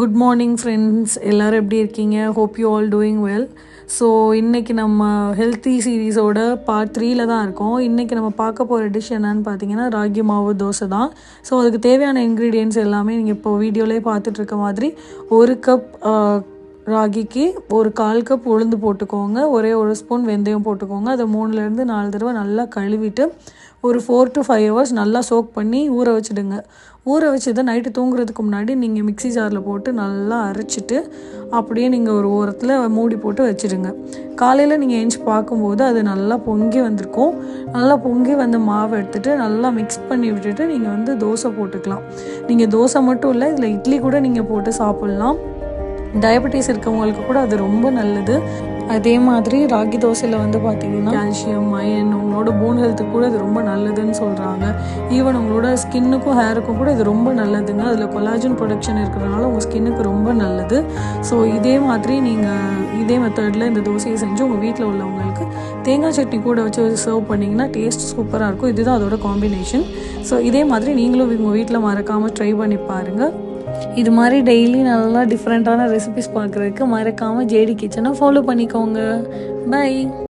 Good morning friends, எல்லோரும் எப்படி இருக்கீங்க? Hope you all doing well. So இன்றைக்கி நம்ம ஹெல்த்தி சீரீஸோட பார்ட் 3ல் தான் இருக்கோம். இன்றைக்கி நம்ம பார்க்க போகிற டிஷ் என்னன்னு பார்த்தீங்கன்னா ராகி மாவு தோசை தான். ஸோ அதுக்கு தேவையான இன்க்ரீடியன்ட்ஸ் எல்லாமே நீங்கள் இப்போ வீடியோலேயே பார்த்துட்ருக்க மாதிரி 1 கப் ராகிக்கு 1/4 கப் உளுந்து போட்டுக்கோங்க. ஒரே 1 ஸ்பூன் வெந்தயம் போட்டுக்கோங்க. அதை 3லேருந்து 4 தடவை நல்லா கழுவிட்டு ஒரு 4 to 5 hours நல்லா சோக் பண்ணி ஊற வச்சுடுங்க. ஊற வச்சதை நைட்டு தூங்குறதுக்கு முன்னாடி நீங்கள் மிக்ஸி ஜாரில் போட்டு நல்லா அரைச்சிட்டு அப்படியே நீங்கள் ஒரு ஓரத்தில் மூடி போட்டு வச்சுடுங்க. காலையில் நீங்கள் எழுந்துச்சி பார்க்கும்போது அது நல்லா பொங்கி வந்திருக்கும். நல்லா பொங்கி வந்த மாவை எடுத்துகிட்டு நல்லா மிக்ஸ் பண்ணி விட்டுட்டு நீங்கள் தோசை போட்டுக்கலாம். நீங்கள் தோசை மட்டும் இல்லை, இதில் இட்லி கூட நீங்கள் போட்டு சாப்பிட்லாம். டயபெட்டிஸ் இருக்கவங்களுக்கு கூட அது ரொம்ப நல்லது. அதே மாதிரி ராகி தோசையில் பார்த்தீங்கன்னா கால்சியம், அயன், உங்களோட போன் ஹெல்த்துக்கு கூட இது ரொம்ப நல்லதுன்னு சொல்கிறாங்க. ஈவன் உங்களோட ஸ்கின்னுக்கும் ஹேருக்கும் கூட இது ரொம்ப நல்லதுங்க. அதில் கொலாஜன் ப்ரொடக்ஷன் இருக்கிறதுனால உங்கள் ஸ்கின்னுக்கு ரொம்ப நல்லது. ஸோ இதே மாதிரி நீங்கள் இதே மெத்தடில் இந்த தோசையை செஞ்சு உங்கள் வீட்டில் உள்ளவங்களுக்கு தேங்காய் சட்னி கூட வச்சு சர்வ் பண்ணிங்கன்னா டேஸ்ட் சூப்பராக இருக்கும். இதுதான் அதோட காம்பினேஷன். ஸோ இதே மாதிரி நீங்களும் உங்கள் வீட்டில் மறக்காமல் ட்ரை பண்ணி பாருங்கள். இது மாதிரி டெய்லி நல்லா டிஃப்ரெண்ட்டான ரெசிபிஸ் பார்க்குறதுக்கு மறக்காமல் ஜேடி கிச்சனை ஃபாலோ பண்ணிக்கோங்க. பை.